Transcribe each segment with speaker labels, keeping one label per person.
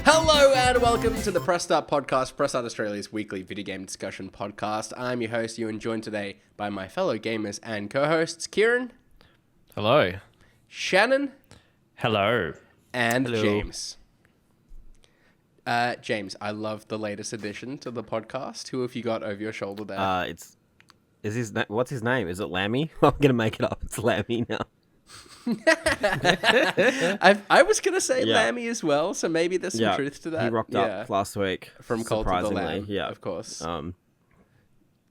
Speaker 1: Hello and welcome to the Press Start Podcast, Press Start Australia's weekly video game discussion podcast. I'm your host, Ewan, joined today by my fellow gamers and co-hosts, Kieran.
Speaker 2: Hello.
Speaker 1: Shannon.
Speaker 3: Hello.
Speaker 1: And
Speaker 2: Hello.
Speaker 1: James. James, I love the latest addition to the podcast. Who have you got over your shoulder there?
Speaker 4: What's his name? Is it Lammy? I'm gonna make it up. It's Lammy now.
Speaker 1: I was going to say Lammy as well, so maybe there's some truth to that.
Speaker 4: He rocked up last week.
Speaker 1: From Cult of the
Speaker 4: surprisingly.
Speaker 1: Lamb,
Speaker 4: Yeah,
Speaker 1: of course.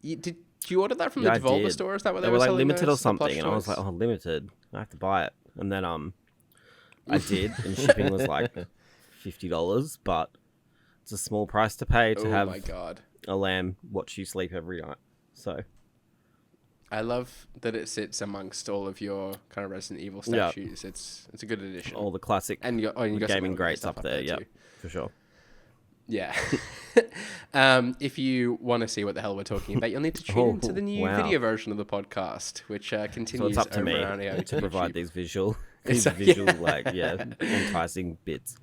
Speaker 4: Did
Speaker 1: you order that from the Devolver store? Is that what
Speaker 4: they
Speaker 1: they
Speaker 4: were like
Speaker 1: selling
Speaker 4: limited
Speaker 1: those?
Speaker 4: or something?
Speaker 1: The
Speaker 4: And I was
Speaker 1: plush
Speaker 4: like,
Speaker 1: toys?
Speaker 4: oh, limited. I have to buy it. And then I did, and shipping was like $50, but it's a small price to pay to
Speaker 1: Oh
Speaker 4: have
Speaker 1: my god.
Speaker 4: a lamb watch you sleep every night. So
Speaker 1: I love that it sits amongst all of your kind of Resident Evil statues. It's a good addition.
Speaker 4: all the classic
Speaker 1: And you got some
Speaker 4: gaming
Speaker 1: really good
Speaker 4: greats
Speaker 1: stuff
Speaker 4: up there. Yeah,
Speaker 1: too.
Speaker 4: for sure.
Speaker 1: Yeah. If you want to see what the hell we're talking about, you'll need to tune into the new
Speaker 4: wow.
Speaker 1: video version of the podcast, which
Speaker 4: So
Speaker 1: continues
Speaker 4: it's up to
Speaker 1: over
Speaker 4: me
Speaker 1: on our
Speaker 4: to provide
Speaker 1: YouTube.
Speaker 4: these visual,
Speaker 1: Yeah.
Speaker 4: enticing bits.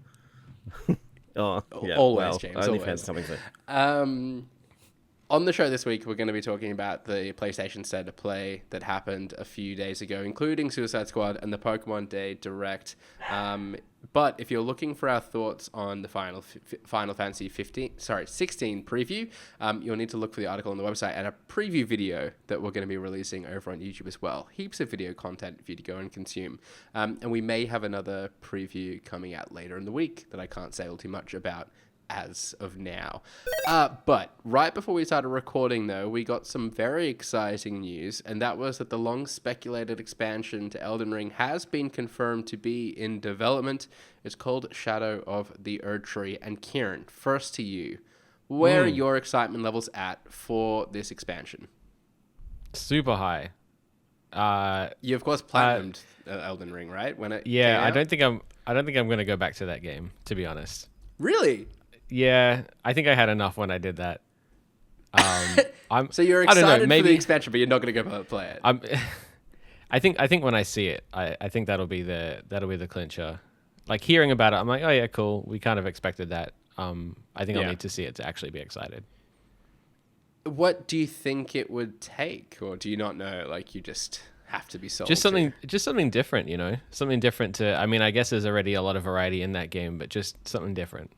Speaker 4: Oh, yeah.
Speaker 1: Always,
Speaker 4: well,
Speaker 1: James,
Speaker 4: OnlyFans
Speaker 1: always.
Speaker 4: coming soon.
Speaker 1: On the show this week, we're going to be talking about the PlayStation State of Play that happened a few days ago, including Suicide Squad and the Pokemon Day Direct. But if you're looking for our thoughts on the Final Fantasy 16 preview, you'll need to look for the article on the website and a preview video that we're going to be releasing over on YouTube as well. Heaps of video content for you to go and consume. And we may have another preview coming out later in the week that I can't say all too much about as of now. But right before we started recording, though, we got some very exciting news, and that was that the long-speculated expansion to Elden Ring has been confirmed to be in development. It's called Shadow of the Erdtree. And Kieran, first to you, where are your excitement levels at for this expansion?
Speaker 2: Super high.
Speaker 1: You, of course, platinumed Elden Ring, right? When it
Speaker 2: Yeah,
Speaker 1: came
Speaker 2: I
Speaker 1: out?
Speaker 2: don't think I'm gonna go back to that game, to be honest.
Speaker 1: Really?
Speaker 2: Yeah, I think I had enough when I did that.
Speaker 1: So you're
Speaker 2: I don't know,
Speaker 1: excited for
Speaker 2: maybe-
Speaker 1: the expansion, but you're not going to go play it.
Speaker 2: I think when I see it, I think that'll be the clincher. Like hearing about it, I'm like, oh yeah, cool. We kind of expected that. I think I'll
Speaker 1: Yeah.
Speaker 2: need to see it to actually be excited.
Speaker 1: What do you think it would take, or do you not know? Like, you just have to be sold.
Speaker 2: Just something different, you know, something different to. I mean, I guess there's already a lot of variety in that game, but just something different.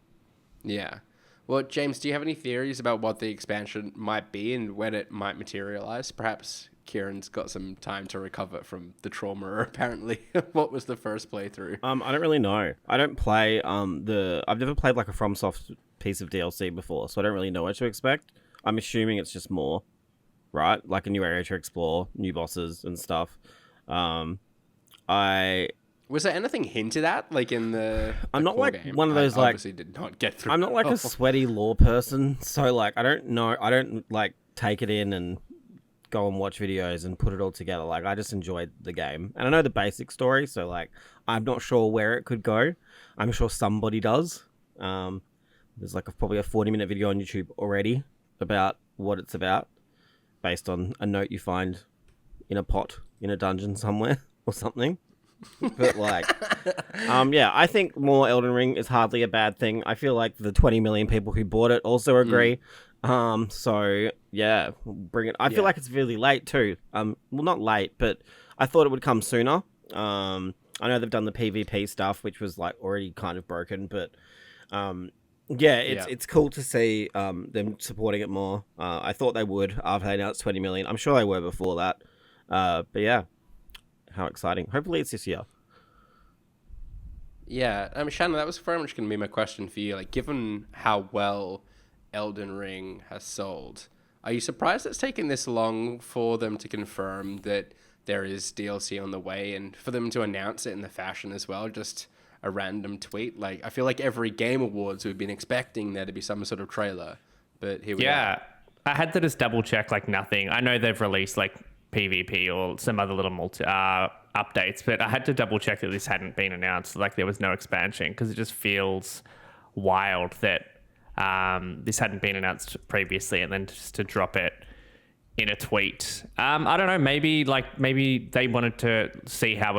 Speaker 1: Yeah. Well, James, do you have any theories about what the expansion might be and when it might materialize? Perhaps Kieran's got some time to recover from the trauma, apparently. What was the first playthrough?
Speaker 4: I don't really know. I don't play I've never played like a FromSoft piece of DLC before, so I don't really know what to expect. I'm assuming it's just more, right? Like a new area to explore, new bosses and stuff.
Speaker 1: Was there anything hinted at, like in the
Speaker 4: I'm not
Speaker 1: core
Speaker 4: like
Speaker 1: game?
Speaker 4: one of those,
Speaker 1: I
Speaker 4: like-
Speaker 1: obviously did not get through.
Speaker 4: I'm not like a sweaty lore person, so like I don't know. I don't like take it in and go and watch videos and put it all together. Like I just enjoyed the game, and I know the basic story, so like I'm not sure where it could go. I'm sure somebody does. There's like probably a 40-minute video on YouTube already about what it's about, based on a note you find in a pot in a dungeon somewhere or something. But like, yeah, I think more Elden Ring is hardly a bad thing. I feel like the 20 million people who bought it also agree. So yeah, bring it. I feel like it's really late too. Well, not late, but I thought it would come sooner. I know they've done the PvP stuff, which was like already kind of broken, but yeah, it's cool to see them supporting it more. I thought they would after they announced 20 million. I'm sure they were before that. But yeah. How exciting. Hopefully it's this year.
Speaker 1: Yeah, Shannon, that was very much going to be my question for you. Like, given how well Elden Ring has sold, are you surprised it's taken this long for them to confirm that there is DLC on the way and for them to announce it in the fashion as well? Just a random tweet? Like, I feel like every Game Awards we've been expecting there to be some sort of trailer, but here we are.
Speaker 3: Yeah, I had to just double check like nothing. I know they've released like PvP or some other little updates, but I had to double check that this hadn't been announced, like there was no expansion, because it just feels wild that this hadn't been announced previously and then just to drop it in a tweet. I don't know, maybe they wanted to see how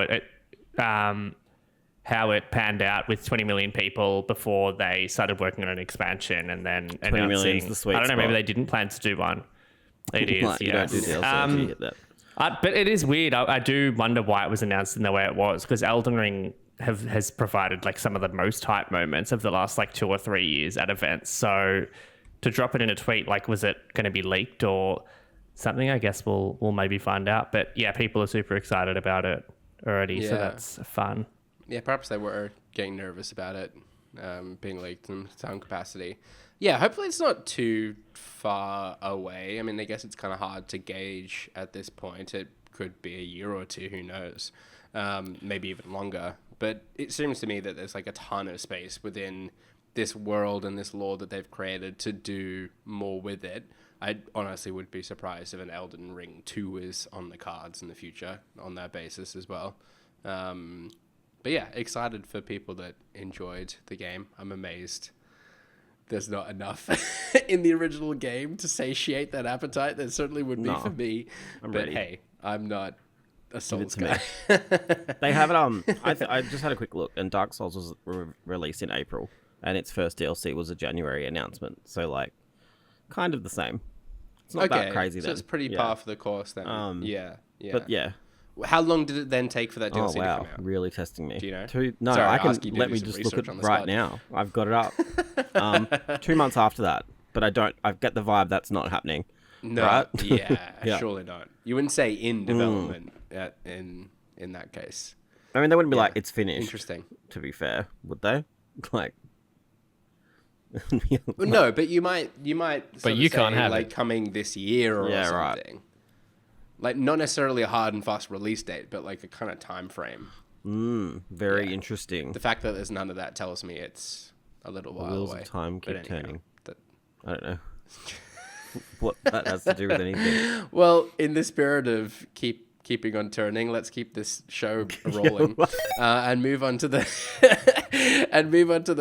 Speaker 3: how it panned out with 20 million people before they started working on an expansion and then
Speaker 4: 20 million's
Speaker 3: announcing.
Speaker 4: the sweet
Speaker 3: I don't know,
Speaker 4: spot.
Speaker 3: maybe they didn't plan to do one. It is,
Speaker 4: Like, you don't do
Speaker 3: yes.
Speaker 4: DLC until you hit that.
Speaker 3: But it is weird. I do wonder why it was announced in the way it was, because Elden Ring has provided like some of the most hype moments of the last like 2 or 3 years at events. So to drop it in a tweet, like, was it going to be leaked or something? I guess we'll maybe find out. But yeah, people are super excited about it already, so
Speaker 1: Yeah.
Speaker 3: that's fun.
Speaker 1: Yeah, perhaps they were getting nervous about it being leaked in some capacity. Yeah, hopefully it's not too far away. I mean, I guess it's kind of hard to gauge at this point. It could be a year or two, who knows? Maybe even longer. But it seems to me that there's like a ton of space within this world and this lore that they've created to do more with it. I honestly would be surprised if an Elden Ring 2 is on the cards in the future on that basis as well. But yeah, excited for people that enjoyed the game. I'm amazed there's not enough in the original game to satiate that appetite. There certainly would be for me. But
Speaker 4: ready.
Speaker 1: hey, I'm not a Souls
Speaker 4: to me.
Speaker 1: guy.
Speaker 4: They have it. I just had a quick look, and Dark Souls was released in April, and its first DLC was a January announcement. So like, kind of the same. It's not that crazy.
Speaker 1: So
Speaker 4: then.
Speaker 1: it's pretty
Speaker 4: Yeah.
Speaker 1: par for the course then. Yeah.
Speaker 4: But yeah.
Speaker 1: How long did it then take for that DLC
Speaker 4: Oh
Speaker 1: to
Speaker 4: wow,
Speaker 1: come out?
Speaker 4: really testing me.
Speaker 1: Do you know?
Speaker 4: No,
Speaker 1: Sorry,
Speaker 4: I
Speaker 1: I'll
Speaker 4: can
Speaker 1: ask you to
Speaker 4: let
Speaker 1: do
Speaker 4: me
Speaker 1: some
Speaker 4: just look
Speaker 1: research
Speaker 4: at
Speaker 1: on the
Speaker 4: right
Speaker 1: spot.
Speaker 4: now. I've got it up. 2 months after that, but I get the vibe that's not happening.
Speaker 1: No,
Speaker 4: Right?
Speaker 1: yeah,
Speaker 4: Yeah.
Speaker 1: surely not. You wouldn't say in development in that case.
Speaker 4: I mean, they wouldn't be like it's finished.
Speaker 1: Interesting.
Speaker 4: To be fair, would they? Like,
Speaker 1: Well, no, but you might. But
Speaker 2: you can't have
Speaker 1: like
Speaker 2: it.
Speaker 1: coming this year or
Speaker 4: Yeah, right.
Speaker 1: something. Like not necessarily a hard and fast release date, but like a kind of time frame.
Speaker 4: very interesting.
Speaker 1: The fact that there's none of that tells me it's a little while
Speaker 4: Wheels
Speaker 1: away.
Speaker 4: of time
Speaker 1: But
Speaker 4: keep
Speaker 1: anyhow,
Speaker 4: turning.
Speaker 1: that-
Speaker 4: I don't know what that has to do with anything.
Speaker 1: Well, in the spirit of keeping on turning, let's keep this show rolling and move on to the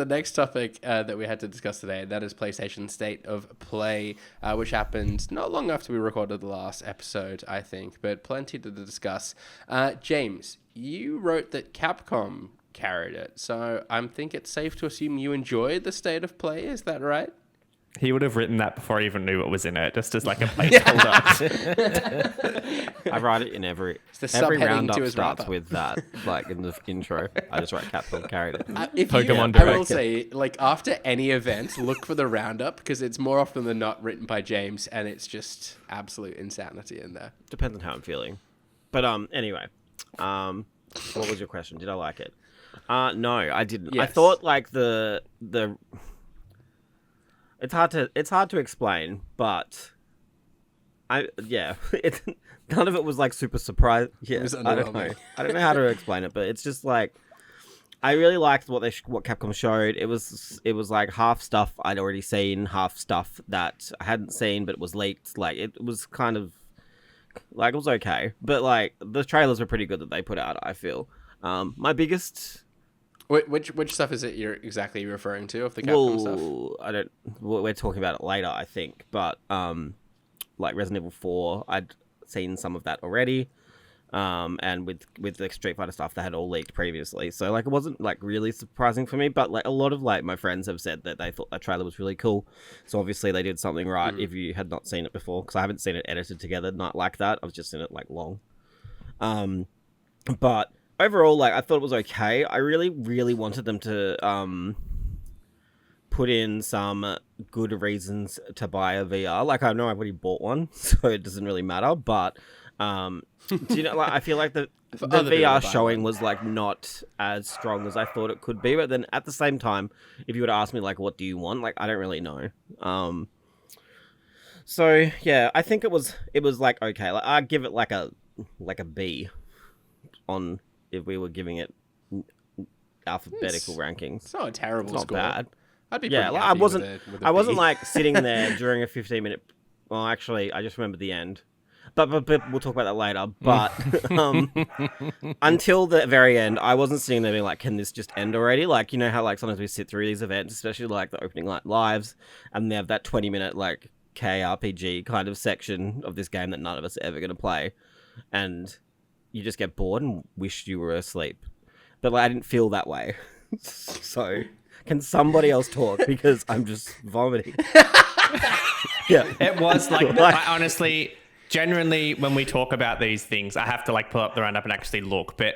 Speaker 1: next topic that we had to discuss today. And that is PlayStation State of Play, which happened not long after we recorded the last episode, I think, but plenty to discuss. James, you wrote that Capcom carried it, so I think it's safe to assume you enjoyed the State of Play. Is that right?
Speaker 3: He would have written that before he even knew what was in it, just as like a placeholder.
Speaker 4: I write it in every
Speaker 1: the
Speaker 4: every
Speaker 1: subheading
Speaker 4: roundup
Speaker 1: to his
Speaker 4: starts
Speaker 1: wrap-up.
Speaker 4: with that, like in the intro. I just write Capcom carried it.
Speaker 1: If
Speaker 2: Pokemon
Speaker 1: I will
Speaker 2: Direct.
Speaker 1: say, like, after any event, look for the roundup because it's more often than not written by James, and it's just absolute insanity in there.
Speaker 4: Depends on how I'm feeling. But anyway, what was your question? Did I like it? No, I didn't. I
Speaker 1: Yes.
Speaker 4: thought like the it's hard to explain, but it's none of it was like super surprised. Yeah,
Speaker 1: was
Speaker 4: I don't know.
Speaker 1: underwhelming.
Speaker 4: I don't know how to explain it, but it's just like I really liked what Capcom showed. It was like half stuff I'd already seen, half stuff that I hadn't seen but it was leaked. Like it was kind of like it was okay, but like the trailers were pretty good that they put out. I feel my biggest.
Speaker 1: Which stuff is it you're exactly referring to of the Capcom stuff?
Speaker 4: I don't. We're talking about it later, I think. But like Resident Evil 4, I'd seen some of that already. And with the Street Fighter stuff, they had all leaked previously, so like it wasn't like really surprising for me. But like a lot of like my friends have said that they thought that trailer was really cool. So obviously they did something right. If you had not seen it before, because I haven't seen it edited together, not like that. I was just in it like long. But overall, like I thought it was okay. I really, really wanted them to put in some good reasons to buy a VR. Like I know I've already bought one, so it doesn't really matter. But do you know? Like I feel like the
Speaker 1: other people
Speaker 4: VR
Speaker 1: to buy
Speaker 4: showing
Speaker 1: one.
Speaker 4: was like not as strong as I thought it could be. But then at the same time, if you were to ask me like, what do you want? Like I don't really know. So yeah, I think it was like okay. Like I'd give it like a B on if we were giving it alphabetical rankings.
Speaker 1: It's not a terrible
Speaker 4: It's not
Speaker 1: score.
Speaker 4: bad.
Speaker 1: I'd be
Speaker 4: Yeah,
Speaker 1: pretty
Speaker 4: like, I
Speaker 1: happy
Speaker 4: wasn't.
Speaker 1: with a
Speaker 4: I wasn't
Speaker 1: B.
Speaker 4: like sitting there during a 15-minute. Well, actually, I just remembered the end. But we'll talk about that later. But until the very end, I wasn't sitting there being like, "Can this just end already?" Like you know how like sometimes we sit through these events, especially like the opening night lives, and they have that 20-minute like KRPG kind of section of this game that none of us are ever going to play, and you just get bored and wish you were asleep. but like, I didn't feel that way. So, can somebody else talk? Because I'm just vomiting. Yeah.
Speaker 3: It was like, I honestly, genuinely, when we talk about these things, I have to like pull up the roundup and actually look, but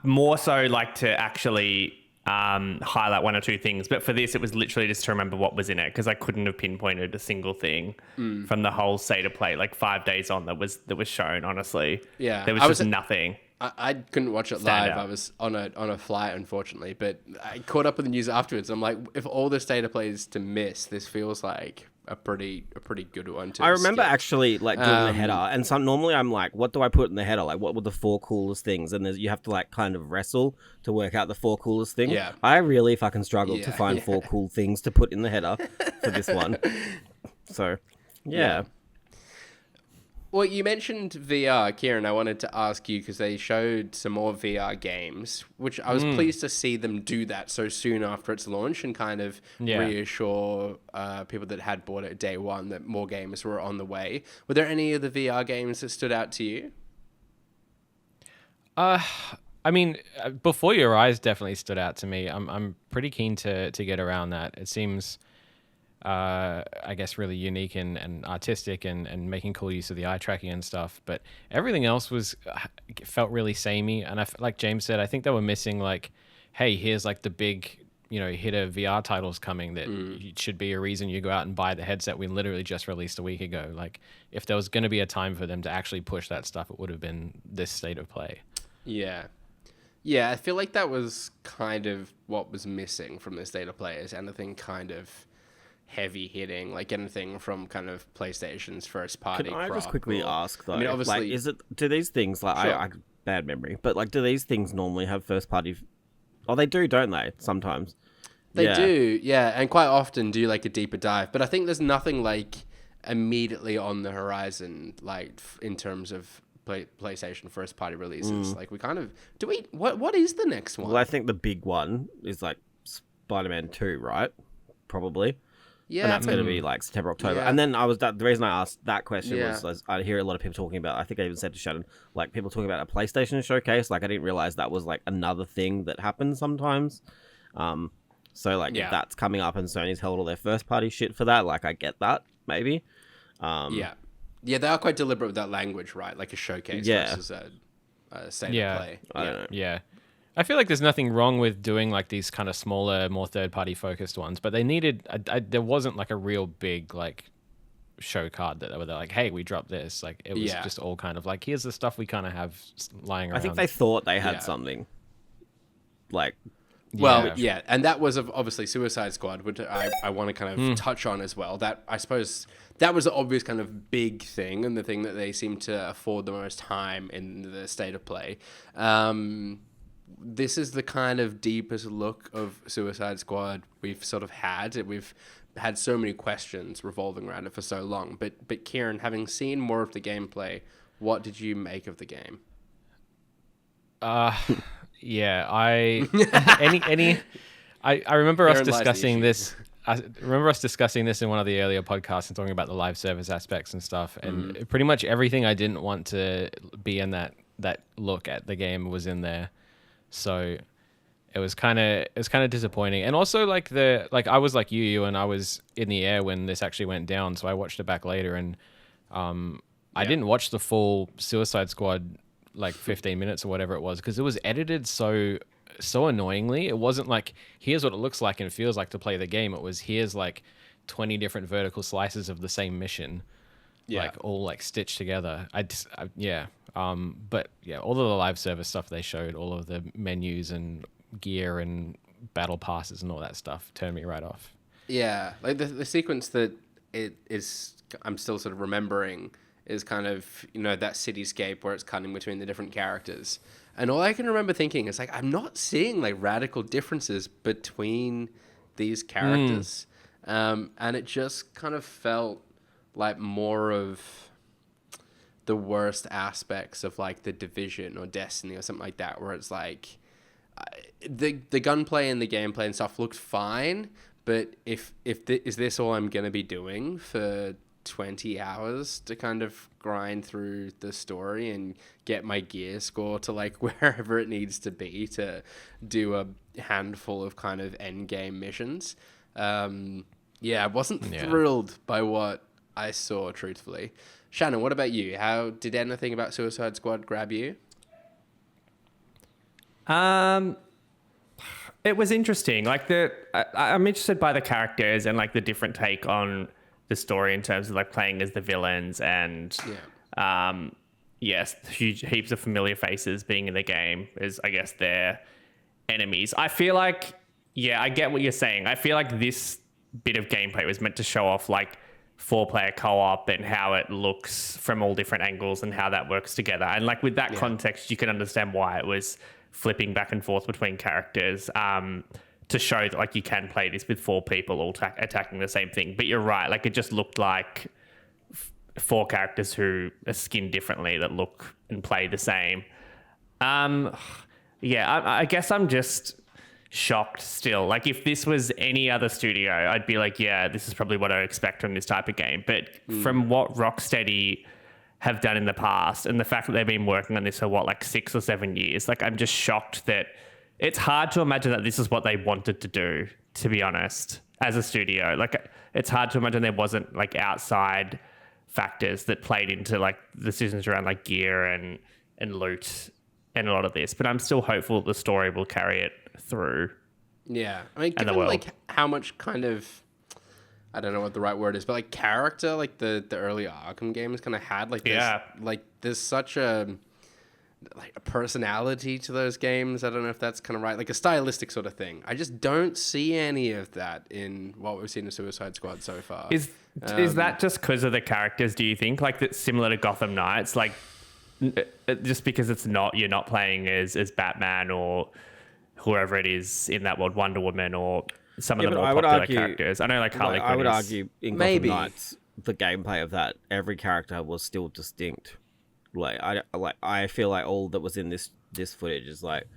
Speaker 3: more so like to actually highlight one or two things. But for this, it was literally just to remember what was in it, because I couldn't have pinpointed a single thing from the whole state of play, like 5 days on that was shown. Honestly,
Speaker 1: Yeah,
Speaker 3: there was just nothing.
Speaker 1: I couldn't watch it
Speaker 3: Stand
Speaker 1: live.
Speaker 3: out.
Speaker 1: I was on a flight, unfortunately. But I caught up with the news afterwards. I'm like, if all the state of play is to miss, this feels like a pretty good one to
Speaker 4: I remember
Speaker 1: skip.
Speaker 4: actually like doing the header, and some normally I'm like, what do I put in the header? Like, what were the 4 coolest things? And you have to like kind of wrestle to work out the 4 coolest things.
Speaker 1: Yeah.
Speaker 4: I really fucking struggled to
Speaker 1: Yeah,
Speaker 4: find
Speaker 1: yeah.
Speaker 4: 4 cool things to put in the header for this one. So, yeah.
Speaker 1: Well, you mentioned VR, Kieran. I wanted to ask you because they showed some more VR games, which I was pleased to see them do that so soon after its launch and kind of reassure people that had bought it day one that more games were on the way. Were there any of the VR games that stood out to you?
Speaker 2: I mean, Before Your Eyes definitely stood out to me. I'm pretty keen to get around that. It seems, I guess, really unique and artistic and making cool use of the eye tracking and stuff. But everything else felt really samey. And like James said, I think they were missing like, hey, here's like the big, hitter VR titles coming that should be a reason you go out and buy the headset we literally just released a week ago. Like, if there was going to be a time for them to actually push that stuff, it would have been this state of play.
Speaker 1: Yeah. Yeah, I feel like that was kind of what was missing from the state of play, is anything kind of heavy hitting, like anything from kind of PlayStation's first party.
Speaker 4: Can I just quickly ask though?
Speaker 1: I mean, obviously,
Speaker 4: like, do these things like
Speaker 1: Sure.
Speaker 4: I bad memory, but like, do these things normally have first party? Oh, they do, don't they? Sometimes
Speaker 1: they do, yeah, and quite often do like a deeper dive. But I think there's nothing like immediately on the horizon, like in terms of PlayStation first party releases. Like we kind of what is the next one?
Speaker 4: Well, I think the big one is like Spider-Man 2, right? Probably.
Speaker 1: Yeah,
Speaker 4: And that's going to be like September, October.
Speaker 1: Yeah.
Speaker 4: And then the reason I asked that question
Speaker 1: Yeah.
Speaker 4: was I hear a lot of people talking about, I think I even said to Shannon, like people talking about a PlayStation showcase. Like I didn't realize that was like another thing that happens sometimes. So like if that's coming up and Sony's held all their first party shit for that, like I get that maybe.
Speaker 1: Yeah, they are quite deliberate with that language, right? Like a showcase versus a state of play.
Speaker 4: I don't know.
Speaker 2: Yeah. I feel like there's nothing wrong with doing like these kind of smaller, more third-party focused ones, but they needed. there wasn't like a real big like show card that they're like, hey, we dropped this. Like it was just all kind of like, here's the stuff we kind of have lying around.
Speaker 4: I think they thought they had something. Like,
Speaker 1: Well, yeah, and that was obviously Suicide Squad, which I want to kind of touch on as well. That I suppose that was the obvious kind of big thing and the thing that they seem to afford the most time in the state of play. This is the kind of deepest look of Suicide Squad we've sort of had. We've had so many questions revolving around it for so long. But Kieran, having seen more of the gameplay, what did you make of the game?
Speaker 2: Yeah, I remember us
Speaker 1: Therein lies the
Speaker 2: discussing
Speaker 1: issue.
Speaker 2: this. I remember us discussing this in one of the earlier podcasts and talking about the live service aspects and stuff. And pretty much everything I didn't want to be in that look at the game was in there. So it was kind of disappointing. And also like I was like you and I was in the air when this actually went down, so I watched it back later and I didn't watch the full Suicide Squad like 15 minutes or whatever it was because it was edited so annoyingly. It wasn't like here's what it looks like and feels like to play the game. It was here's like 20 different vertical slices of the same mission. Like all like stitched together. But yeah, all of the live service stuff they showed, all of the menus and gear and battle passes and all that stuff turned me right off.
Speaker 1: Yeah, like the sequence that I'm still sort of remembering is kind of, that cityscape where it's cutting between the different characters. And all I can remember thinking is like, I'm not seeing like radical differences between these characters. And it just kind of felt like more of the worst aspects of like the Division or Destiny or something like that, where it's like the gunplay and the gameplay and stuff looked fine, but is this all I'm gonna be doing for 20 hours to kind of grind through the story and get my gear score to like wherever it needs to be to do a handful of kind of end game missions. Yeah, I wasn't thrilled by what I saw, truthfully. Shannon, what about you? How did anything about Suicide Squad grab you?
Speaker 3: It was interesting. Like I'm interested by the characters and like the different take on the story in terms of like playing as the villains and yes, huge heaps of familiar faces being in the game as I guess their enemies. I feel like I get what you're saying. I feel like this bit of gameplay was meant to show off like 4-player co-op and how it looks from all different angles and how that works together. And like with that context, you can understand why it was flipping back and forth between characters to show that like you can play this with 4 people all attacking the same thing. But you're right, like it just looked like 4 characters who are skinned differently that look and play the same. I guess I'm just shocked still. Like if this was any other studio, I'd be like, yeah, this is probably what I expect from this type of game. But from what Rocksteady have done in the past and the fact that they've been working on this for like 6 or 7 years, like I'm just shocked that it's hard to imagine that this is what they wanted to do, to be honest, as a studio. Like it's hard to imagine there wasn't like outside factors that played into like decisions around like gear and loot and a lot of this. But I'm still hopeful the story will carry it through.
Speaker 1: Yeah. I mean, given like how much kind of, I don't know what the right word is, but like character, like the early Arkham games kind of had like this, like there's such a personality to those games. I don't know if that's kind of right, like a stylistic sort of thing. I just don't see any of that in what we've seen in Suicide Squad so far.
Speaker 3: Is that just because of the characters, do you think? Like that's similar to Gotham Knights, like just because you're not playing as Batman or whoever it is in that world, Wonder Woman or some of the more popular characters. I know like Harley Quinn.
Speaker 4: I would argue in Gotham Knights, the gameplay of that, every character was still distinct. I feel like all that was in this footage is like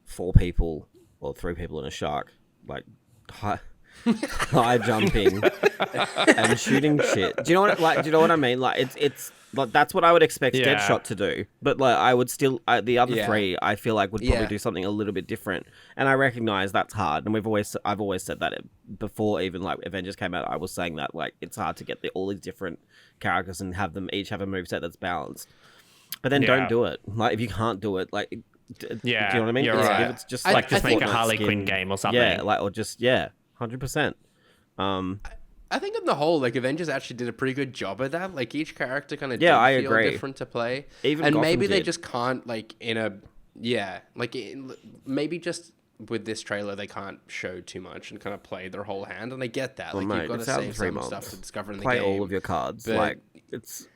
Speaker 4: 4 people or 3 people and a shark, like high jumping and shooting shit. Do you know what I mean? Like it's like that's what I would expect Deadshot to do. But like I would still the other 3 I feel like would probably do something a little bit different. And I recognize that's hard. And I've always said that before even like Avengers came out. I was saying that like it's hard to get all these different characters and have them each have a moveset that's balanced. But then don't do it. Like if you can't do it, like do you know what I mean?
Speaker 3: You're right.
Speaker 4: If it's just like
Speaker 3: just make a Harley Quinn game or something.
Speaker 4: Yeah, like or just 100%.
Speaker 1: I think on the whole, like Avengers actually did a pretty good job of that. Like each character kind of
Speaker 4: I
Speaker 1: feel
Speaker 4: agree.
Speaker 1: different to play,
Speaker 4: Even
Speaker 1: and
Speaker 4: Gotham
Speaker 1: maybe they
Speaker 4: did.
Speaker 1: just can't like maybe just with this trailer they can't show too much and kind of play their whole hand, and I get that.
Speaker 4: Well,
Speaker 1: like
Speaker 4: mate,
Speaker 1: you've got to
Speaker 4: it's out in
Speaker 1: save
Speaker 4: 3
Speaker 1: some
Speaker 4: months.
Speaker 1: stuff to discover in the
Speaker 4: Play
Speaker 1: game.
Speaker 4: all of your cards.
Speaker 1: but-
Speaker 4: Like it's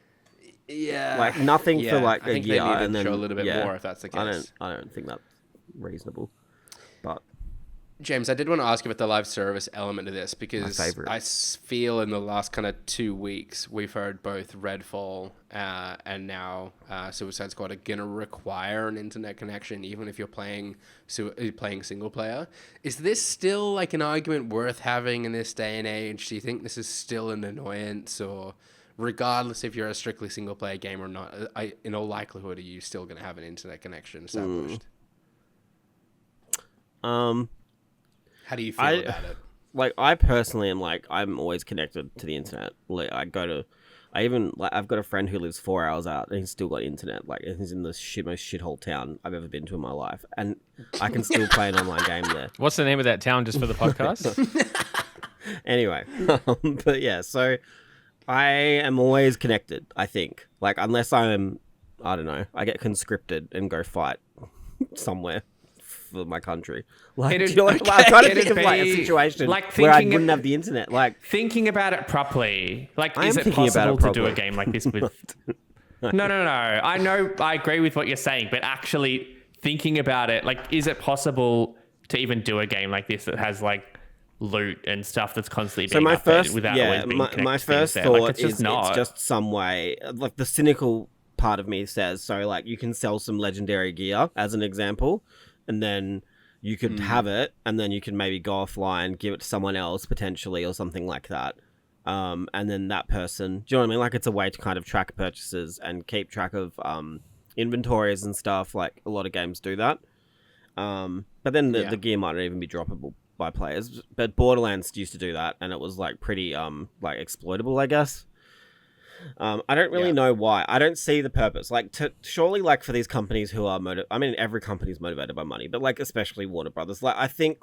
Speaker 1: Yeah,
Speaker 4: like nothing for like
Speaker 1: I
Speaker 4: a
Speaker 1: think
Speaker 4: year,
Speaker 1: they need to
Speaker 4: and then
Speaker 1: show a little bit more if that's the case.
Speaker 4: I don't think that's reasonable. But
Speaker 1: James, I did want to ask you about the live service element of this because
Speaker 4: My favourite.
Speaker 1: I feel in the last kind of 2 weeks we've heard both Redfall and now Suicide Squad are gonna require an internet connection even if you're playing single player. Is this still like an argument worth having in this day and age? Do you think this is still an annoyance, or regardless if you're a strictly single player game or not, in all likelihood are you still gonna have an internet connection established? How do you feel about it?
Speaker 4: like I personally am like I'm always connected to the internet. Like I've got a friend who lives 4 hours out and he's still got internet. Like he's in the most shithole town I've ever been to in my life, and I can still play an online game there.
Speaker 2: What's the name of that town, just for the podcast?
Speaker 4: Anyway, but yeah, so I am always connected. I think, like, unless I don't know, I get conscripted and go fight somewhere for my country. Like, do you know what? I'm trying to think of like a situation
Speaker 3: like
Speaker 4: where I wouldn't have the internet. Like
Speaker 3: thinking about it properly, like
Speaker 4: I
Speaker 3: is
Speaker 4: am
Speaker 3: it
Speaker 4: thinking about
Speaker 3: possible
Speaker 4: it
Speaker 3: to do a
Speaker 4: properly.
Speaker 3: game like this with? No. I know, I agree with what you're saying, but actually thinking about it, like, is it possible to even do a game like this that has like loot and stuff that's constantly being updated without always being connected
Speaker 4: my
Speaker 3: to things
Speaker 4: first
Speaker 3: there?
Speaker 4: thought
Speaker 3: Like, it's just not.
Speaker 4: it's just some way. Like the cynical part of me says, so like you can sell some legendary gear as an example, and then you could have it, and then you can maybe go offline, give it to someone else potentially, or something like that. and then that person, do you know what I mean? Like it's a way to kind of track purchases and keep track of inventories and stuff. Like a lot of games do that. But then the gear might not even be droppable by players. But Borderlands used to do that, and it was like pretty like exploitable, I guess. I don't really know why. I don't see the purpose. Like, surely, like for these companies who are I mean, every company is motivated by money, but like especially Warner Brothers. Like, I think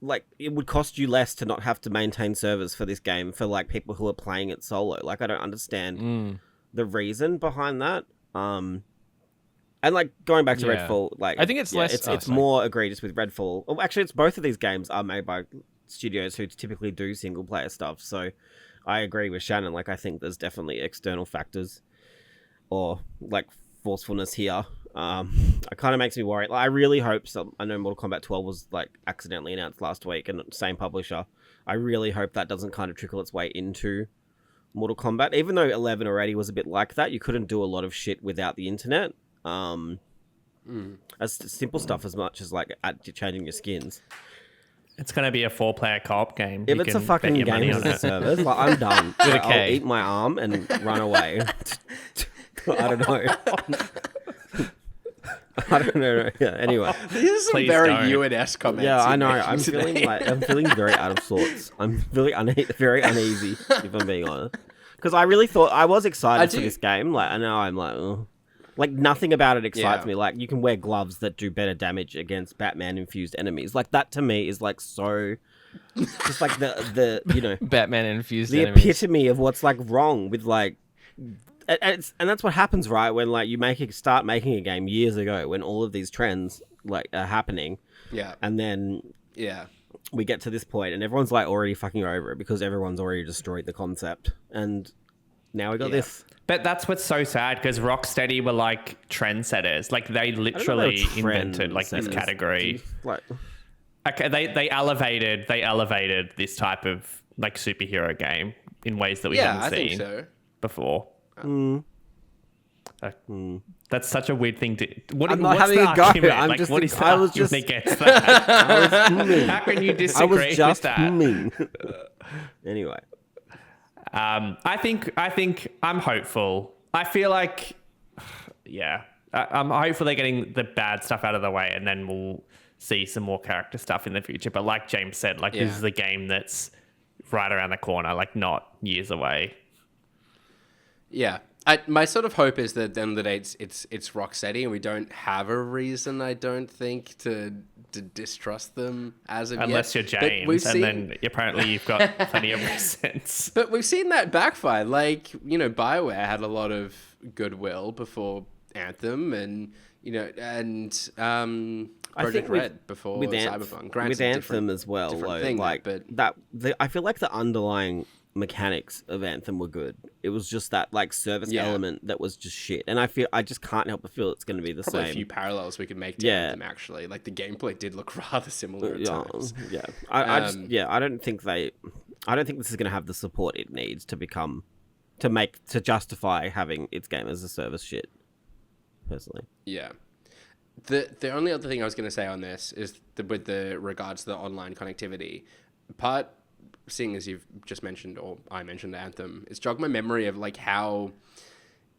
Speaker 4: like it would cost you less to not have to maintain servers for this game for like people who are playing it solo. Like, I don't understand the reason behind that. And like going back to Redfall, like
Speaker 2: I think it's less.
Speaker 4: It's more egregious with Redfall. Well, actually, it's both of these games are made by studios who typically do single player stuff. So I agree with Shannon. Like I think there's definitely external factors or like forcefulness here. It kind of makes me worried. Like, I really hope I know Mortal Kombat 12 was like accidentally announced last week and same publisher. I really hope that doesn't kind of trickle its way into Mortal Kombat. Even though 11 already was a bit like that, you couldn't do a lot of shit without the internet. As simple stuff as much as like changing your skins.
Speaker 3: It's going to be a 4-player co-op game.
Speaker 4: If it's a fucking game as a service, like, I'm done. Like, I'll eat my arm and run away. I don't know. I don't know. Yeah, anyway.
Speaker 1: These are some very UNS comments.
Speaker 4: Yeah, I know. I'm feeling very out of sorts. I'm very uneasy, if I'm being honest. Because I really thought I was excited for this game. Like, I know I'm like, oh. Like, nothing about it excites me. Like, you can wear gloves that do better damage against Batman-infused enemies. Like, that to me is, like, so... Just, like, the you know...
Speaker 2: Batman-infused
Speaker 4: enemies. The epitome of what's, like, wrong with, like... And that's what happens, right? When, like, you start making a game years ago when all of these trends, like, are happening.
Speaker 1: Yeah.
Speaker 4: And then... Yeah. We get to this point and everyone's, like, already fucking over it because everyone's already destroyed the concept. And now we got this...
Speaker 3: But that's what's so sad because Rocksteady were like trendsetters. Like they literally invented like this category. Okay, they elevated this type of like superhero game in ways that we haven't seen before. That's such a weird thing to.
Speaker 4: I'm not having a go. I'm
Speaker 3: like,
Speaker 4: just.
Speaker 3: What is
Speaker 4: I was
Speaker 3: just against that? How can you disagree with that?
Speaker 4: Anyway.
Speaker 3: I think I'm hopeful. I feel like, I'm hopeful they're getting the bad stuff out of the way, and then we'll see some more character stuff in the future. But like James said, like this is the game that's right around the corner, like not years away.
Speaker 1: Yeah. My sort of hope is that at the end of the day, it's Rocksteady, and we don't have a reason, I don't think, to distrust them as of
Speaker 3: Unless
Speaker 1: yet.
Speaker 3: you're James, and then apparently you've got plenty of reasons.
Speaker 1: But we've seen that backfire. Like, you know, BioWare had a lot of goodwill before Anthem, and, you know, and Project Red before Cyberpunk. Granted,
Speaker 4: with Anthem as well,
Speaker 1: thing,
Speaker 4: like,
Speaker 1: but
Speaker 4: I feel like the underlying mechanics of Anthem were good. It was just that like service element that was just shit, and I just can't help but feel it's going to be the
Speaker 1: Probably
Speaker 4: same.
Speaker 1: A few parallels we could make to Anthem, actually. Like the gameplay did look rather similar at times.
Speaker 4: Yeah, I don't think this is going to have the support it needs to justify having its game as a service shit. Personally,
Speaker 1: yeah. The only other thing I was going to say on this is with the regards to the online connectivity part. Seeing as you've just mentioned, or I mentioned Anthem, it's jogged my memory of like how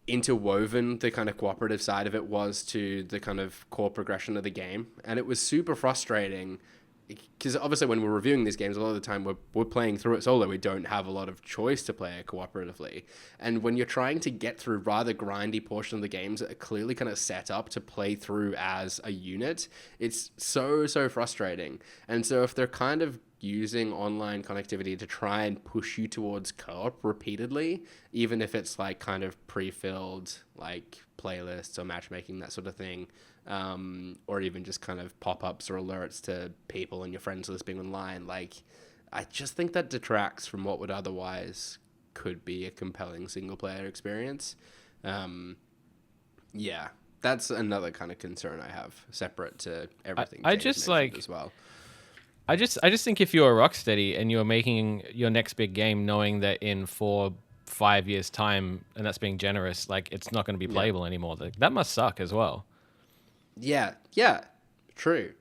Speaker 1: interwoven the kind of cooperative side of it was to the kind of core progression of the game. And it was super frustrating because obviously when we're reviewing these games, a lot of the time we're playing through it solo. We don't have a lot of choice to play it cooperatively. And when you're trying to get through rather grindy portion of the games that are clearly kind of set up to play through as a unit, it's so frustrating. And so if they're kind of using online connectivity to try and push you towards co-op repeatedly, even if it's like kind of pre-filled like playlists or matchmaking, that sort of thing, or even just kind of pop-ups or alerts to people in your friends list being online, like I just think that detracts from what would otherwise could be a compelling single player experience. That's another kind of concern I have, separate to everything
Speaker 2: I
Speaker 1: James
Speaker 2: just
Speaker 1: mentioned
Speaker 2: like
Speaker 1: as well.
Speaker 2: I just think if you're Rocksteady and you're making your next big game knowing that in 4-5 years time, and that's being generous, like it's not going to be playable anymore, that must suck as well.
Speaker 1: Yeah, true.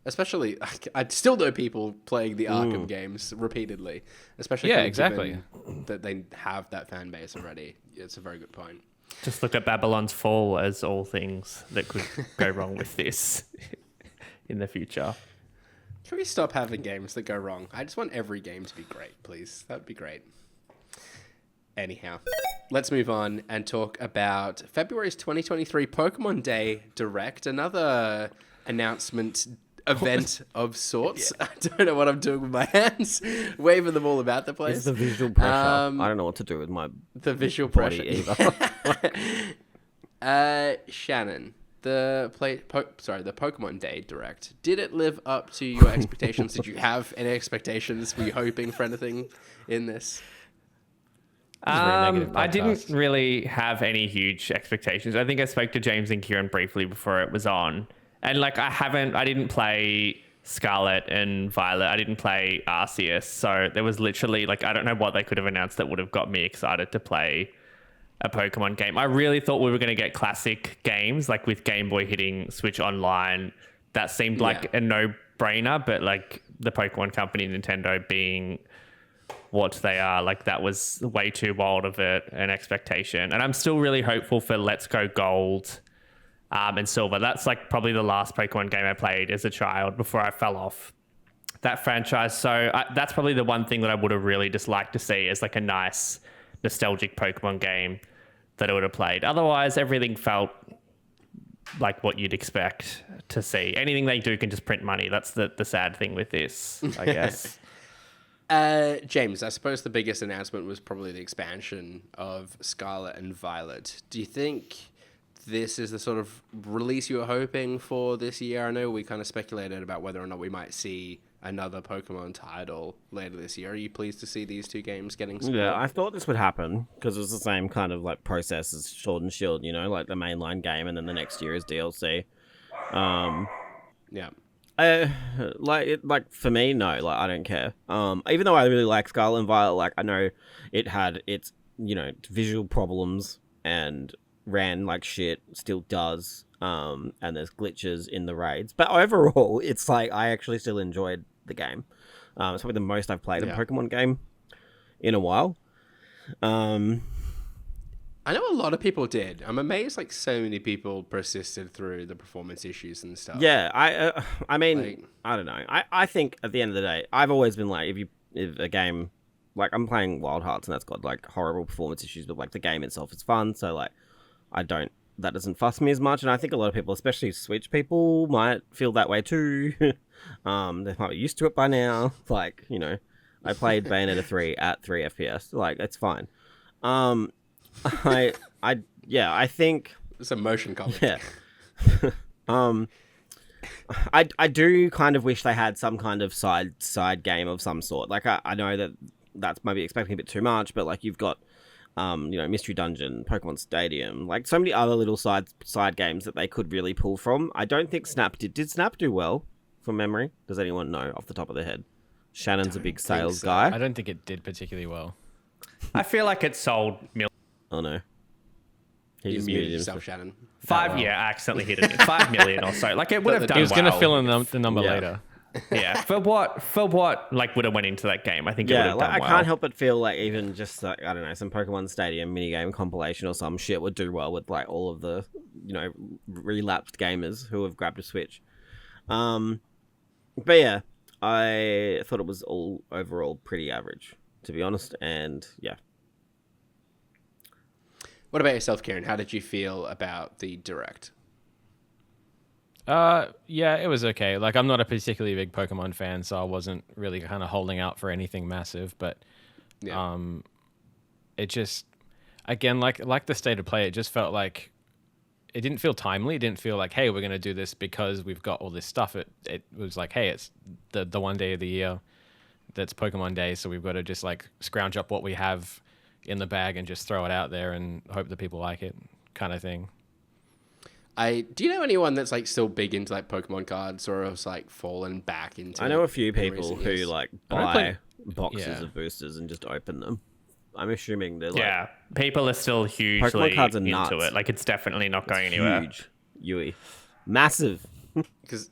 Speaker 1: Especially, I still know people playing the Arkham games repeatedly, especially
Speaker 2: Yeah,
Speaker 1: kind of
Speaker 2: exactly.
Speaker 1: given that they have that fan base already. It's a very good point.
Speaker 3: Just look at Babylon's Fall as all things that could go wrong with this in the future.
Speaker 1: Can we stop having games that go wrong? I just want every game to be great, please. That would be great. Anyhow, let's move on and talk about February's 2023 Pokemon Day Direct, another announcement event of sorts. I don't know what I'm doing with my hands, waving them all about the place.
Speaker 4: It's the visual pressure. I don't know what to do with my
Speaker 1: The visual
Speaker 4: body
Speaker 1: pressure.
Speaker 4: either.
Speaker 1: Shannon, the Pokemon Day Direct, did it live up to your expectations? Did you have any expectations? Were you hoping for anything in this?
Speaker 2: a very negative
Speaker 3: I didn't
Speaker 2: podcast.
Speaker 3: really have any huge expectations. I think I spoke to James and Kieran briefly before it was on. And like I didn't play Scarlet and Violet. I didn't play Arceus. So there was literally like, I don't know what they could have announced that would have got me excited to play a Pokemon game. I really thought we were going to get classic games like with Game Boy hitting Switch Online. That seemed like a no-brainer, but like the Pokemon company, Nintendo, being what they are, like that was way too wild of an expectation. And I'm still really hopeful for Let's Go Gold and Silver. That's like probably the last Pokemon game I played as a child before I fell off that franchise. So that's probably the one thing that I would have really just liked to see as like a nice nostalgic Pokemon game that I would have played. Otherwise, everything felt like what you'd expect to see. Anything they do can just print money. That's the sad thing with this, I guess.
Speaker 1: James, I suppose the biggest announcement was probably the expansion of Scarlet and Violet. Do you think this is the sort of release you were hoping for this year? I know we kind of speculated about whether or not we might see another Pokemon title later this year. Are you pleased to see these two games getting support?
Speaker 4: Yeah, I thought this would happen because it's the same kind of like process as Sword and Shield, you know, like the mainline game and then the next year is DLC.
Speaker 1: Yeah.
Speaker 4: Like for me, no, like I don't care. Even though I really like Scarlet and Violet, like I know it had its, you know, visual problems and ran like shit, still does. And there's glitches in the raids, but overall, it's like I actually still enjoyed the game. It's probably the most I've played a Pokemon game in a while.
Speaker 1: I know a lot of people did. I'm amazed like so many people persisted through the performance issues and stuff.
Speaker 4: Yeah, I mean,
Speaker 1: Like-
Speaker 4: I don't know. I think at the end of the day, I've always been like, if a game, like I'm playing Wild Hearts and that's got like horrible performance issues, but like the game itself is fun, so like that doesn't fuss me as much. And I think a lot of people, especially Switch people, might feel that way too. They might be used to it by now. Like, you know, I played Bayonetta 3 at 3 FPS. Like, it's fine. I think
Speaker 1: It's a motion comic.
Speaker 4: yeah. I do kind of wish they had some kind of side game of some sort. Like I know that's maybe expecting a bit too much, but like you've got you know, Mystery Dungeon, Pokemon Stadium, like so many other little side games that they could really pull from. I don't think Snap did Snap do well from memory? Does anyone know off the top of their head? Shannon's a big sales
Speaker 1: so.
Speaker 4: guy.
Speaker 2: I don't think it did particularly well.
Speaker 3: I feel like it sold
Speaker 4: Oh no. He
Speaker 1: You
Speaker 4: just
Speaker 1: muted
Speaker 4: muted
Speaker 1: yourself,
Speaker 4: himself.
Speaker 1: Shannon.
Speaker 3: I accidentally hit it. 5 million or so. Like it would have done
Speaker 2: He was going to
Speaker 3: well.
Speaker 2: fill in the number
Speaker 4: Yeah.
Speaker 2: later.
Speaker 3: Yeah, for what like would have went into that game, I think it would
Speaker 4: Yeah,
Speaker 3: have
Speaker 4: like,
Speaker 3: done
Speaker 4: I
Speaker 3: well.
Speaker 4: can't help but feel like even just like, I don't know, some Pokemon Stadium minigame compilation or some shit would do well with like all of the, you know, relapsed gamers who have grabbed a Switch. But yeah, I thought it was all overall pretty average, to be honest, and yeah.
Speaker 1: What about yourself, Kieran? How did you feel about the Direct?
Speaker 2: Yeah, it was okay. Like, I'm not a particularly big Pokemon fan, so I wasn't really kind of holding out for anything massive. But
Speaker 1: Yeah.
Speaker 2: it just, again, like the state of play, it just felt like it didn't feel timely. It didn't feel like, hey, we're going to do this because we've got all this stuff. It was like, hey, it's the one day of the year that's Pokemon Day, so we've got to just like scrounge up what we have in the bag and just throw it out there and hope that people like it, kind of thing.
Speaker 1: Do you know anyone that's like still big into like Pokemon cards or has like fallen back into?
Speaker 4: I know a few
Speaker 1: in
Speaker 4: people
Speaker 1: recent
Speaker 4: who
Speaker 1: years?
Speaker 4: like
Speaker 2: I don't
Speaker 4: buy
Speaker 2: play-
Speaker 4: boxes
Speaker 2: Yeah.
Speaker 4: of boosters and just open them. I'm assuming they're like
Speaker 3: Yeah, people are still hugely
Speaker 4: Pokemon cards are
Speaker 3: into
Speaker 4: nuts.
Speaker 3: it. Like it's definitely not going anywhere.
Speaker 4: huge, Yui, massive.
Speaker 1: Because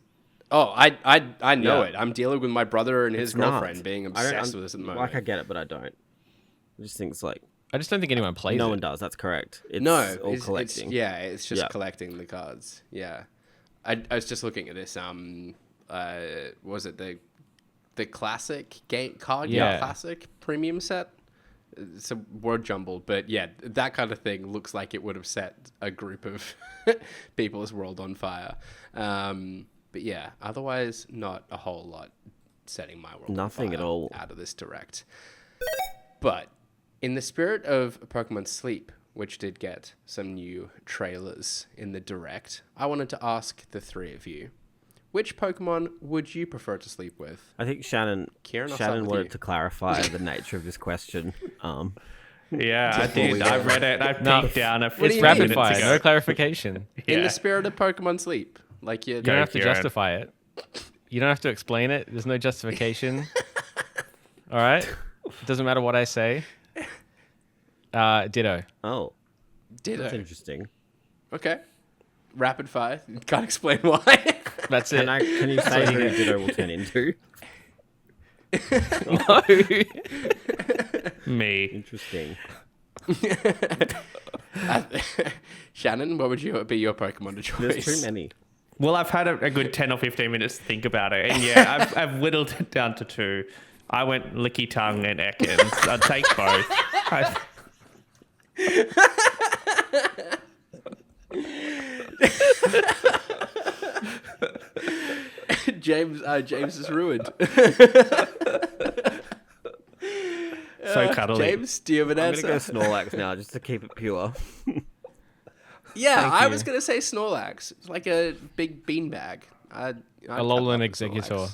Speaker 1: Oh, I know
Speaker 4: Yeah.
Speaker 1: it. I'm dealing with my brother and his
Speaker 4: It's not.
Speaker 1: girlfriend being
Speaker 4: I don't-
Speaker 1: obsessed with this at the moment.
Speaker 4: Like, I get it, but I don't. I just think it's like
Speaker 2: I just don't think anyone plays
Speaker 4: no
Speaker 2: it.
Speaker 4: one does. That's correct. It's
Speaker 1: No,
Speaker 4: all
Speaker 1: it's
Speaker 4: collecting.
Speaker 1: it's just
Speaker 4: Yeah.
Speaker 1: collecting the cards. Yeah, I was just looking at this. Was it the classic game card game
Speaker 2: Yeah.
Speaker 1: classic premium set? It's a word jumbled, but yeah, that kind of thing looks like it would have set a group of people's world on fire. But yeah, otherwise not a whole lot setting my world
Speaker 4: Nothing
Speaker 1: on
Speaker 4: at
Speaker 1: fire
Speaker 4: all.
Speaker 1: out of this direct. But in the spirit of Pokemon Sleep, which did get some new trailers in the direct, I wanted to ask the three of you, which Pokemon would you prefer to sleep with?
Speaker 4: I think Shannon
Speaker 1: Kieran, I'll start
Speaker 4: Shannon
Speaker 1: with
Speaker 4: wanted
Speaker 1: you.
Speaker 4: to clarify the nature of this question.
Speaker 3: Yeah, I did. I read it. I peeked down a few
Speaker 2: It's
Speaker 1: you
Speaker 2: rapid
Speaker 1: mean?
Speaker 2: fire.
Speaker 3: minutes
Speaker 2: No
Speaker 3: ago.
Speaker 2: clarification.
Speaker 1: In
Speaker 3: Yeah.
Speaker 1: the spirit of Pokemon Sleep, like
Speaker 2: You don't have to
Speaker 3: Kieran.
Speaker 2: justify it. You don't have to explain it. There's no justification. All right? It doesn't matter what I say. Ditto.
Speaker 4: Oh,
Speaker 1: Ditto.
Speaker 4: that's interesting.
Speaker 1: Okay. Rapid fire. Can't explain why.
Speaker 2: That's it.
Speaker 4: Can you say who Ditto will turn into?
Speaker 2: No.
Speaker 3: Me.
Speaker 4: Interesting.
Speaker 1: Shannon, what would be your Pokemon of choice?
Speaker 4: There's too many.
Speaker 3: Well, I've had a good 10 or 15 minutes to think about it. And yeah, I've whittled it down to two. I went Licky Tongue and Ekans. I'd take both.
Speaker 1: James is ruined.
Speaker 3: So cuddly.
Speaker 1: James, do you have an
Speaker 4: I'm
Speaker 1: answer?
Speaker 4: gonna go Snorlax now, just to keep it pure.
Speaker 1: Yeah,
Speaker 3: Thank
Speaker 1: I
Speaker 3: you.
Speaker 1: was gonna say Snorlax. It's like a big beanbag.
Speaker 2: A Alolan Executor.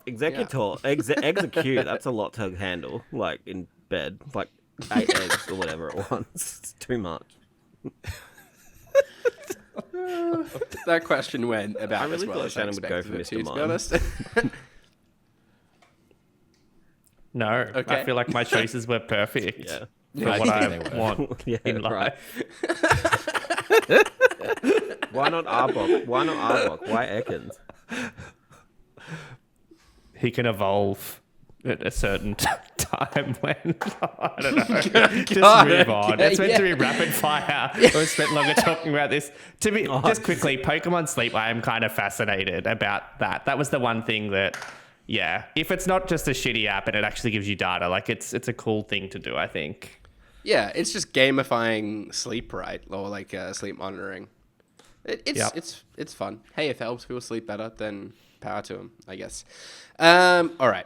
Speaker 4: Executor. Execute. That's a lot to handle. Like in bed, like 8 eggs or whatever at once. It's too much.
Speaker 1: That question went about
Speaker 4: I really
Speaker 1: as well
Speaker 4: thought
Speaker 1: as I
Speaker 4: Shannon would go
Speaker 1: expected
Speaker 4: for
Speaker 1: it to,
Speaker 4: Mr.
Speaker 1: to be
Speaker 4: Mime.
Speaker 1: honest.
Speaker 3: No,
Speaker 1: Okay.
Speaker 3: I feel like my choices were perfect
Speaker 4: Yeah.
Speaker 3: for
Speaker 2: I
Speaker 3: what
Speaker 2: think
Speaker 3: I
Speaker 2: they were.
Speaker 3: want
Speaker 4: Yeah,
Speaker 3: in
Speaker 4: right.
Speaker 3: life.
Speaker 4: Why not Arbok? Why not Arbok? Why Ekans?
Speaker 3: He can evolve at a certain time when I don't know. Just move on.
Speaker 1: okay,
Speaker 3: It's meant to be
Speaker 1: yeah.
Speaker 3: rapid fire. We spent longer talking about this. To be just quickly, Pokemon Sleep. I am kind of fascinated about that. That was the one thing that, yeah, if it's not just a shitty app and it actually gives you data, like it's a cool thing to do. I think.
Speaker 1: Yeah, it's just gamifying sleep, right? Or like sleep monitoring.
Speaker 3: Yep.
Speaker 1: It's fun. Hey, if it helps people sleep better, then power to them, I guess. All right.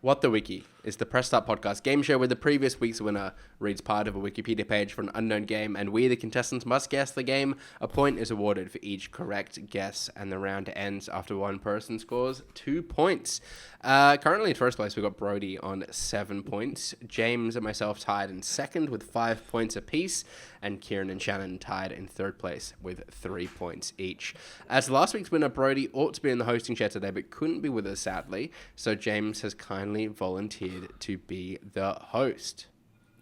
Speaker 1: What the Wiki is the Press Start podcast game show where the previous week's winner reads part of a Wikipedia page for an unknown game, and we, the contestants, must guess the game. A point is awarded for each correct guess, and the round ends after one person scores 2 points. Currently in first place, we've got Brody on 7 points. James and myself tied in second with 5 points apiece, and Kieran and Shannon tied in third place with 3 points each. As last week's winner, Brody ought to be in the hosting chair today, but couldn't be with us, sadly, so James has kindly volunteered to be the host.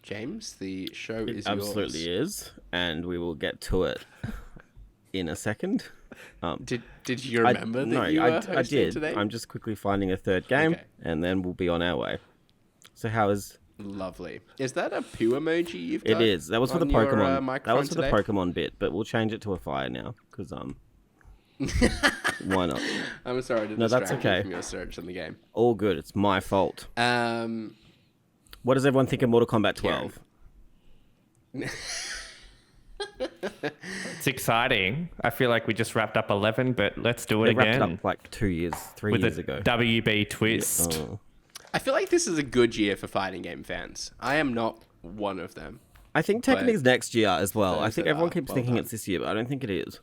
Speaker 1: James, the show is
Speaker 4: Absolutely
Speaker 1: yours.
Speaker 4: is, and we will get to it in a second.
Speaker 1: Did you remember that you were hosting
Speaker 4: I did.
Speaker 1: today?
Speaker 4: I'm just quickly finding a third game,
Speaker 1: Okay.
Speaker 4: and then we'll be on our way. So how is
Speaker 1: Lovely. Is that a pew emoji you've
Speaker 4: it?
Speaker 1: got?
Speaker 4: Is that was for the
Speaker 1: on your,
Speaker 4: Pokemon? That
Speaker 1: microphone
Speaker 4: was for the
Speaker 1: today?
Speaker 4: Pokemon bit, but we'll change it to a fire now because why not?
Speaker 1: I'm sorry to
Speaker 4: No,
Speaker 1: distract
Speaker 4: that's
Speaker 1: you
Speaker 4: okay.
Speaker 1: from your search in the game.
Speaker 4: All good. It's my fault. What does everyone think of Mortal Kombat 12?
Speaker 3: It's exciting. I feel like we just wrapped up 11, but let's do it
Speaker 4: They wrapped
Speaker 3: again
Speaker 4: it up like 2 years, 3
Speaker 3: with
Speaker 4: years
Speaker 3: a
Speaker 4: ago.
Speaker 3: WB twist.
Speaker 4: Oh.
Speaker 1: I feel like this is a good year for fighting game fans. I am not one of them.
Speaker 4: I think Tekken's next year as well. I
Speaker 1: those
Speaker 4: think
Speaker 1: that
Speaker 4: everyone
Speaker 1: are
Speaker 4: keeps
Speaker 1: well
Speaker 4: thinking
Speaker 1: done.
Speaker 4: it's this year, but I don't think it is.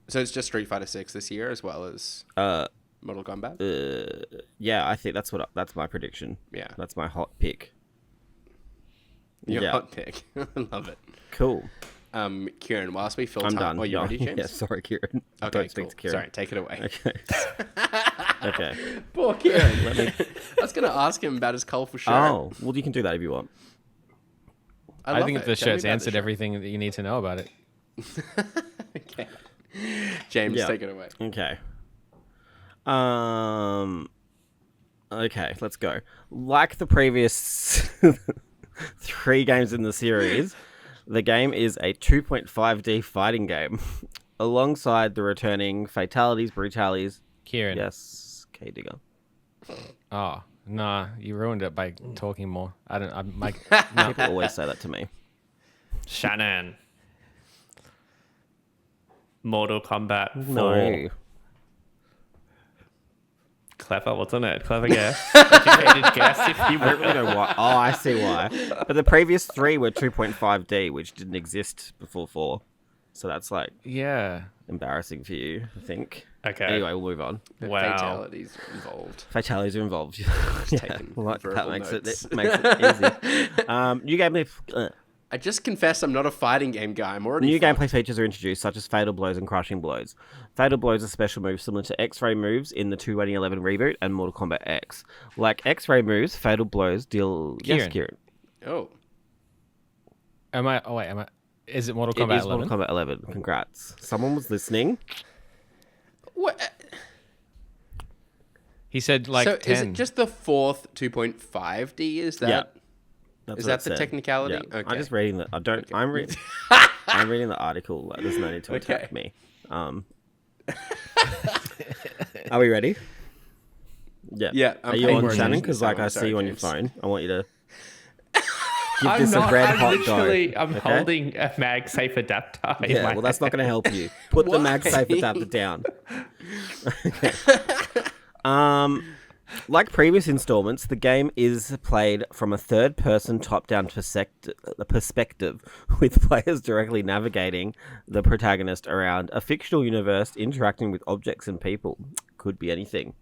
Speaker 1: So it's just Street Fighter 6 this year as well as Mortal Kombat?
Speaker 4: Yeah, I think that's that's my prediction.
Speaker 1: Yeah.
Speaker 4: That's my hot pick.
Speaker 1: Your
Speaker 4: yeah.
Speaker 1: hot pick. I love it.
Speaker 4: Cool.
Speaker 1: Kieran, whilst we fill
Speaker 4: I'm
Speaker 1: time...
Speaker 4: done.
Speaker 1: Oh, you ready, James?
Speaker 4: Yeah, sorry, Kieran.
Speaker 1: Okay,
Speaker 4: Don't speak
Speaker 1: cool.
Speaker 4: to Kieran.
Speaker 1: Sorry, take it away.
Speaker 4: Okay. Okay.
Speaker 1: Poor Kieran. I was going to ask him about his colourful shirt.
Speaker 4: Oh, well, you can do that if you want.
Speaker 1: I
Speaker 2: think
Speaker 1: love
Speaker 2: the
Speaker 1: it. Tell me
Speaker 2: shirt's
Speaker 1: about
Speaker 2: answered everything that you need to know about it.
Speaker 1: Okay. James,
Speaker 4: Yeah.
Speaker 1: take it away.
Speaker 4: Okay. Okay, let's go. Like the previous 3 games in the series, the game is a 2.5D fighting game, alongside the returning fatalities, brutalities.
Speaker 2: Kieran.
Speaker 4: Yes, K Digger.
Speaker 2: Oh, nah, you ruined it by talking more. No.
Speaker 4: People always say that to me.
Speaker 3: Shannon. Mortal Kombat 4.
Speaker 4: No.
Speaker 3: Clever, wasn't it? Clever guess. Educated guess, if you
Speaker 4: I don't really
Speaker 3: will.
Speaker 4: know why. Oh, I see why. But the previous 3 were 2.5D, which didn't exist before 4. So that's like
Speaker 2: Yeah.
Speaker 4: embarrassing for you, I think.
Speaker 3: Okay.
Speaker 4: Anyway, we'll move on.
Speaker 3: Wow.
Speaker 1: Fatalities are involved.
Speaker 4: Fatalities are involved.
Speaker 1: taking
Speaker 4: well, that
Speaker 1: verbal
Speaker 4: makes
Speaker 1: notes.
Speaker 4: it makes it easy. New gameplay.
Speaker 1: I just confess I'm not a fighting game guy. I'm already
Speaker 4: New
Speaker 1: fucked.
Speaker 4: gameplay features are introduced, such as Fatal Blows and Crushing Blows. Fatal Blows are special moves similar to X-Ray moves in the 2011 reboot and Mortal Kombat X. Like X-Ray moves, Fatal Blows deal... Yes, Kieran.
Speaker 1: Oh.
Speaker 2: Am I? Is it Mortal
Speaker 4: It
Speaker 2: Kombat
Speaker 4: is
Speaker 2: 11?
Speaker 4: Mortal Kombat 11. Congrats. Someone was listening.
Speaker 1: What?
Speaker 2: He said like
Speaker 1: so
Speaker 2: 10.
Speaker 1: is it just the 4th 2.5D? Is that?
Speaker 4: Yeah. That's
Speaker 1: Is
Speaker 4: what
Speaker 1: that
Speaker 4: it
Speaker 1: the
Speaker 4: said.
Speaker 1: technicality?
Speaker 4: Yeah.
Speaker 1: Okay.
Speaker 4: I'm just reading the... I don't... I'm reading... I'm reading the article. Like, there's no need to attack
Speaker 1: Okay.
Speaker 4: me. Are we ready? Yeah.
Speaker 1: Yeah, I'm
Speaker 4: Are you
Speaker 1: paying
Speaker 4: on,
Speaker 1: more
Speaker 4: Shannon?
Speaker 1: attention
Speaker 4: Because
Speaker 1: to
Speaker 4: like
Speaker 1: someone.
Speaker 4: I see
Speaker 1: Sorry,
Speaker 4: you on your
Speaker 1: James.
Speaker 4: phone. I want you to give this a red hot go.
Speaker 3: I'm
Speaker 4: okay?
Speaker 3: holding a MagSafe adapter. in
Speaker 4: Yeah,
Speaker 3: my
Speaker 4: well, that's not going to help you. Put the
Speaker 1: Why?
Speaker 4: MagSafe adapter down. Okay. Like previous installments, the game is played from a third-person top-down perspective, with players directly navigating the protagonist around a fictional universe, interacting with objects and people. Could be anything.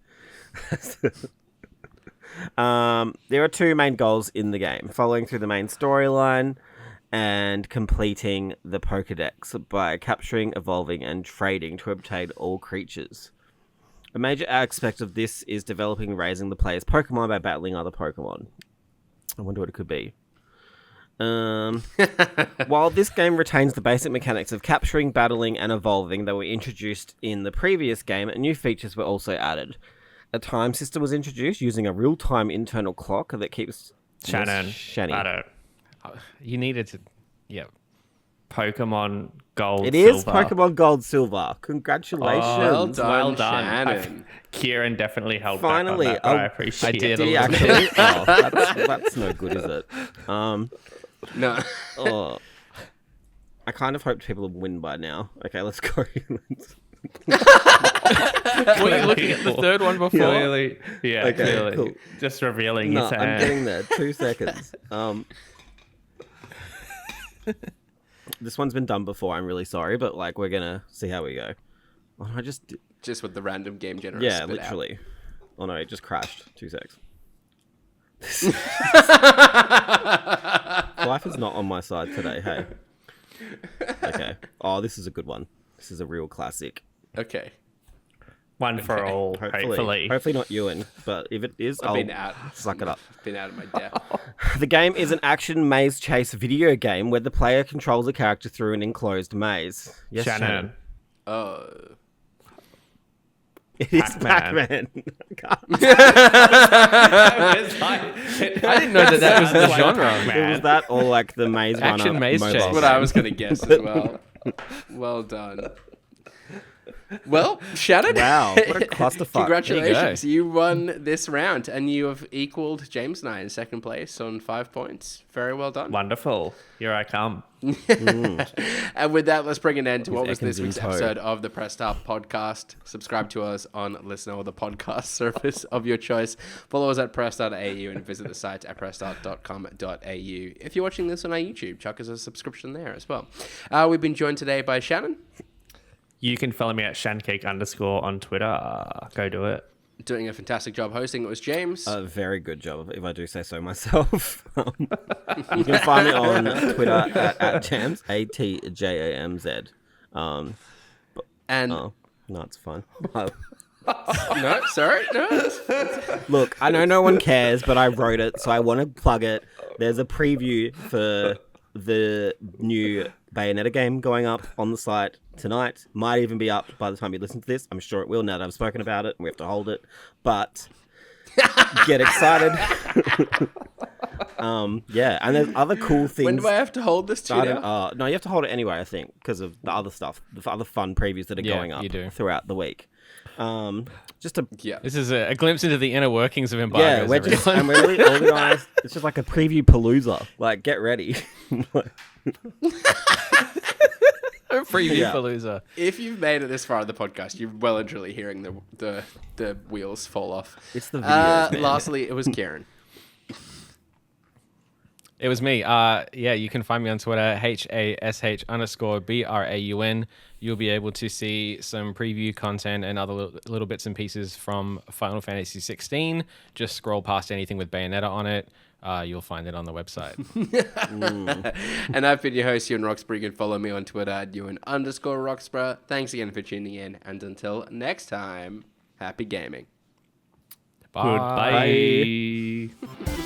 Speaker 4: There are 2 main goals in the game: following through the main storyline and completing the Pokédex by capturing, evolving, and trading to obtain all creatures. A major aspect of this is developing and raising the player's Pokemon by battling other Pokemon. I wonder what it could be. While this game retains the basic mechanics of capturing, battling, and evolving that were introduced in the previous game, new features were also added. A time system was introduced using a real-time internal clock that keeps...
Speaker 3: Shannon.
Speaker 4: Yes, Shani.
Speaker 3: I don't.
Speaker 2: You needed to. Yeah.
Speaker 3: Pokemon Gold.
Speaker 4: It is
Speaker 3: Silver.
Speaker 4: Pokemon Gold Silver. Congratulations.
Speaker 1: Well done,
Speaker 3: Well done.
Speaker 1: Shannon.
Speaker 3: Kieran definitely held
Speaker 4: Finally,
Speaker 3: back on that, but I
Speaker 4: oh,
Speaker 3: appreciate
Speaker 2: I did
Speaker 3: it.
Speaker 2: a
Speaker 4: Did he
Speaker 2: little bit.
Speaker 4: actually? Oh, that's no good, is it?
Speaker 1: No.
Speaker 4: Oh. I kind of hoped people would win by now. Okay, let's go.
Speaker 2: Were you looking at the third one before?
Speaker 3: Clearly, yeah,
Speaker 4: Okay,
Speaker 3: clearly.
Speaker 4: cool.
Speaker 3: Just revealing
Speaker 4: No,
Speaker 3: his
Speaker 4: I'm
Speaker 3: hand.
Speaker 4: getting there. 2 seconds. This one's been done before. I'm really sorry, but like we're gonna see how we go. Oh, I just
Speaker 1: Just with the random game generator.
Speaker 4: yeah,
Speaker 1: spit
Speaker 4: literally. Oh no, it just crashed. 2 secs. Life is not on my side today. Hey. Okay. Oh, this is a good one. This is a real classic.
Speaker 1: Out. Okay.
Speaker 3: One for all, hopefully.
Speaker 4: Hopefully not Ewan, but if it is,
Speaker 1: I've
Speaker 4: I'll
Speaker 1: been out.
Speaker 4: suck it up.
Speaker 1: Been out of my depth.
Speaker 4: The game is an action maze chase video game where the player controls a character through an enclosed maze. Yes,
Speaker 3: Shannon.
Speaker 1: Oh.
Speaker 4: It is
Speaker 3: Pac-Man.
Speaker 4: Pac-Man.
Speaker 2: I didn't know that was the genre.
Speaker 4: It was that or like the Maze
Speaker 2: Action
Speaker 4: Runner
Speaker 2: maze
Speaker 4: mobile
Speaker 2: chase.
Speaker 1: That's what
Speaker 4: game.
Speaker 1: I was going to guess as well. Well done. Well, Shannon.
Speaker 4: Wow, what a clusterfuck.
Speaker 1: Congratulations. You won this round and you have equaled James and I in second place on 5 points. Very well done.
Speaker 3: Wonderful. Here I come.
Speaker 1: And with that, let's bring an end to what was this
Speaker 4: Ekans in
Speaker 1: week's
Speaker 4: tow.
Speaker 1: episode of the Press Start podcast. Subscribe to us on Listener or the podcast service of your choice. Follow us at press.au and visit the site at press.com.au. If you're watching this on our YouTube, chuck us a subscription there as well. We've been joined today by Shannon.
Speaker 3: You can follow me at shancake_ on Twitter. Go do it.
Speaker 1: Doing a fantastic job hosting. It was James.
Speaker 4: A very good job, if I do say so myself. You can find me on Twitter at Jams, ATJAMZ.
Speaker 1: And
Speaker 4: Oh, no, it's fine.
Speaker 1: no, sorry, no.
Speaker 4: Look, I know no one cares, but I wrote it, so I want to plug it. There's a preview for the new Bayonetta game going up on the site. tonight. Might even be up by the time you listen to this. I'm sure it will now that I've spoken about it and we have to hold it. But get excited. Yeah, and there's other cool things.
Speaker 1: When do I have to hold this to now?
Speaker 4: No, you have to hold it anyway, I think, because of the other stuff, the other fun previews that are going up throughout the week.
Speaker 2: This is a glimpse into the inner workings of embargoes.
Speaker 4: Yeah, we're really organized. It's just like a preview palooza. Like, get ready.
Speaker 2: Preview palooza.
Speaker 1: If you've made it this far in the podcast, you're well and truly hearing the wheels fall off.
Speaker 4: It's the videos, man.
Speaker 1: Lastly, it was Kieran.
Speaker 2: It was me. Yeah, you can find me on Twitter, HASH_BRAUN. You'll be able to see some preview content and other little bits and pieces from Final Fantasy 16. Just scroll past anything with Bayonetta on it. You'll find it on the website.
Speaker 1: And I've been your host, Ewan Roxburgh. You can follow me on Twitter at Ewan_Roxburgh. Thanks again for tuning in. And until next time, happy gaming.
Speaker 2: Bye.
Speaker 3: Goodbye.